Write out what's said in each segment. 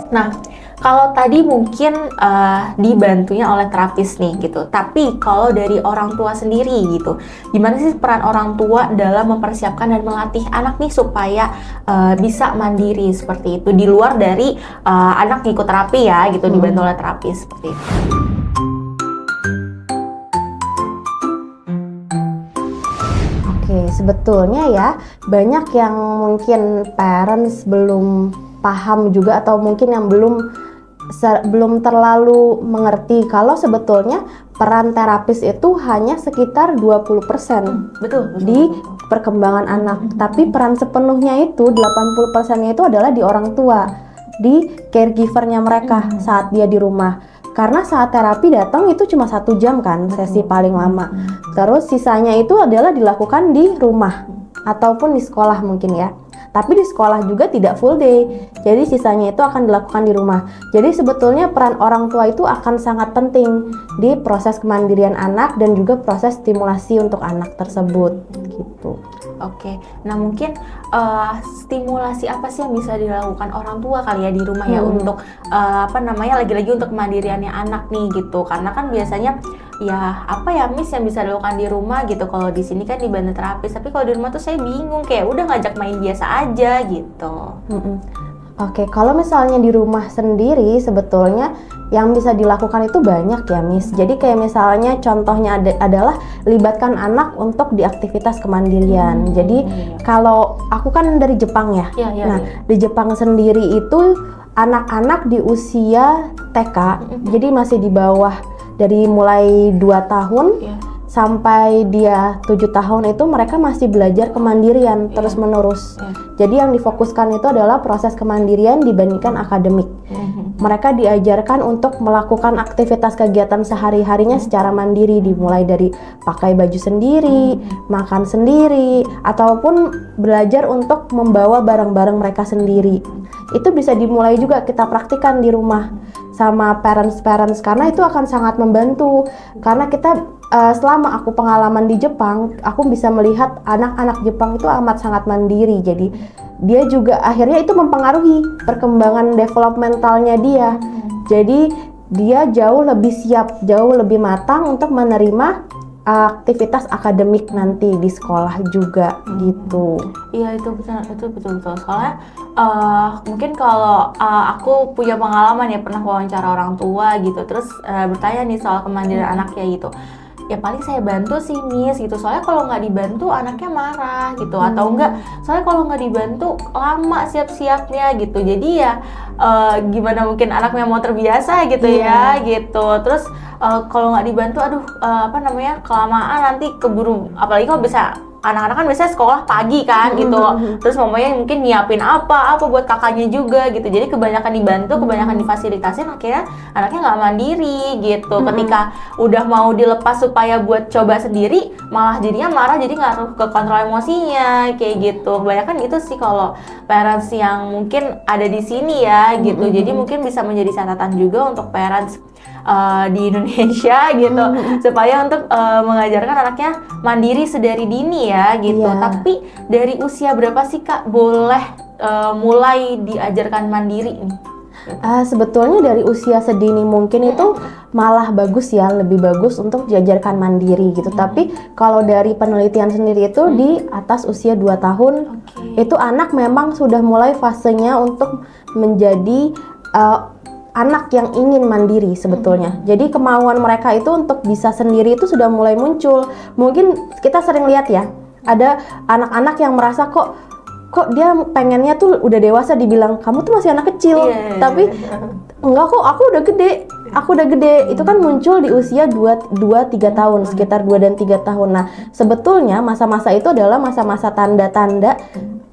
Nah, kalau tadi mungkin dibantunya oleh terapis nih gitu. Tapi kalau dari orang tua sendiri gitu, gimana sih peran orang tua dalam mempersiapkan dan melatih anak nih supaya bisa mandiri seperti itu di luar dari anak ngikut terapi ya gitu, dibantu oleh terapis seperti itu. Oke, sebetulnya ya banyak yang mungkin parents belum paham juga atau mungkin yang belum terlalu mengerti kalau sebetulnya peran terapis itu hanya sekitar 20% Betul. di perkembangan anak. Tapi peran sepenuhnya itu 80%-nya itu adalah di orang tua, di caregivernya mereka saat dia di rumah. Karena saat terapi datang itu cuma 1 jam kan, sesi paling lama. Terus sisanya itu adalah dilakukan di rumah ataupun di sekolah mungkin ya. Tapi di sekolah juga tidak full day, jadi sisanya itu akan dilakukan di rumah. Jadi sebetulnya peran orang tua itu akan sangat penting di proses kemandirian anak dan juga proses stimulasi untuk anak tersebut gitu. Oke, nah mungkin stimulasi apa sih yang bisa dilakukan orang tua kali ya di rumah ya untuk lagi-lagi untuk kemandiriannya anak nih gitu. Karena kan biasanya ya apa ya Miss yang bisa dilakukan di rumah gitu. Kalau di sini kan dibantu terapis, tapi kalau di rumah tuh saya bingung kayak udah ngajak main biasa aja gitu. Oke, kalau misalnya di rumah sendiri sebetulnya yang bisa dilakukan itu banyak ya Miss. Jadi kayak misalnya contohnya adalah libatkan anak untuk di aktivitas kemandirian. Jadi kalau aku kan dari Jepang ya. Di Jepang sendiri itu anak-anak di usia TK, jadi masih di bawah dari mulai 2 tahun sampai dia 7 tahun itu mereka masih belajar kemandirian terus menerus. Jadi yang difokuskan itu adalah proses kemandirian dibandingkan akademik. Mereka diajarkan untuk melakukan aktivitas kegiatan sehari-harinya secara mandiri, dimulai dari pakai baju sendiri, makan sendiri, ataupun belajar untuk membawa barang-barang mereka sendiri. Itu bisa dimulai juga kita praktikkan di rumah sama parents karena itu akan sangat membantu. Karena kita selama aku pengalaman di Jepang, aku bisa melihat anak-anak Jepang itu amat sangat mandiri. Jadi dia juga akhirnya itu mempengaruhi perkembangan developmentalnya dia. Jadi dia jauh lebih siap, jauh lebih matang untuk menerima aktivitas akademik nanti di sekolah juga gitu. Iya itu betul. Soalnya mungkin kalau aku punya pengalaman ya pernah wawancara orang tua gitu, terus bertanya nih soal kemandirian anaknya gitu. Ya paling saya bantu sih Miss gitu, soalnya kalau nggak dibantu anaknya marah gitu, atau enggak soalnya kalau nggak dibantu lama siap-siapnya gitu, jadi ya gimana mungkin anaknya mau terbiasa gitu ya gitu. Terus kalau nggak dibantu kelamaan nanti keburu, apalagi kalau bisa anak-anak kan biasanya sekolah pagi kan gitu, terus mamanya mungkin nyiapin apa buat kakaknya juga gitu, jadi kebanyakan dibantu, kebanyakan difasilitasin, akhirnya anaknya nggak mandiri gitu. Ketika udah mau dilepas supaya buat coba sendiri, malah jadinya marah, jadi ngaruh ke kontrol emosinya kayak gitu. Kebanyakan gitu sih kalau parents yang mungkin ada di sini ya gitu. Jadi mungkin bisa menjadi catatan juga untuk parents di Indonesia gitu, supaya untuk mengajarkan anaknya mandiri sedari dini ya gitu. Tapi dari usia berapa sih Kak boleh mulai diajarkan mandiri nih? Sebetulnya dari usia sedini mungkin itu malah bagus ya, lebih bagus untuk diajarkan mandiri gitu. Tapi kalau dari penelitian sendiri itu di atas usia 2 tahun itu anak memang sudah mulai fasenya untuk menjadi anak yang ingin mandiri sebetulnya. Jadi kemauan mereka itu untuk bisa sendiri itu sudah mulai muncul. Mungkin kita sering lihat ya, ada anak-anak yang merasa kok dia pengennya tuh udah dewasa, dibilang kamu tuh masih anak kecil. Tapi enggak kok, aku udah gede. Itu kan muncul di usia 2-3 tahun, sekitar 2 dan 3 tahun. Nah, sebetulnya masa-masa itu adalah masa-masa tanda-tanda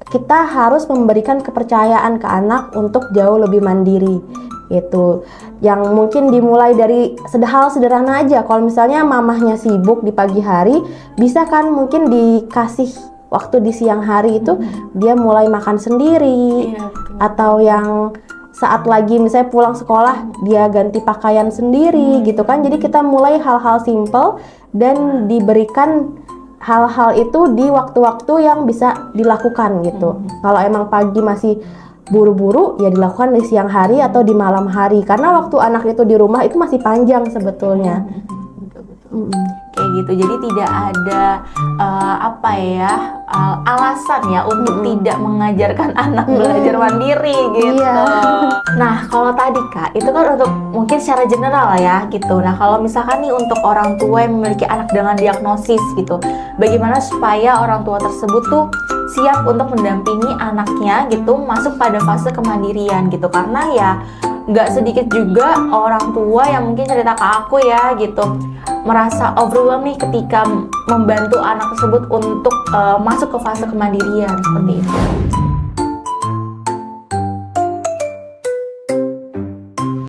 kita harus memberikan kepercayaan ke anak untuk jauh lebih mandiri. Itu yang mungkin dimulai dari hal sederhana aja. Kalau misalnya mamahnya sibuk di pagi hari, bisa kan mungkin dikasih waktu di siang hari itu dia mulai makan sendiri, atau yang saat lagi misalnya pulang sekolah dia ganti pakaian sendiri gitu kan. Jadi kita mulai hal-hal simple dan diberikan hal-hal itu di waktu-waktu yang bisa dilakukan gitu. Kalau emang pagi masih buru-buru ya dilakukan di siang hari atau di malam hari, karena waktu anak itu di rumah itu masih panjang sebetulnya. Kayak gitu, jadi tidak ada alasan ya untuk tidak mengajarkan anak belajar mandiri gitu. Iya. Nah kalau tadi Kak, itu kan untuk mungkin secara general ya gitu. Nah kalau misalkan nih untuk orang tua yang memiliki anak dengan diagnosis gitu, bagaimana supaya orang tua tersebut tuh siap untuk mendampingi anaknya gitu masuk pada fase kemandirian gitu, karena ya nggak sedikit juga orang tua yang mungkin cerita ke aku ya gitu, merasa overwhelmed nih ketika membantu anak tersebut untuk masuk ke fase kemandirian seperti itu.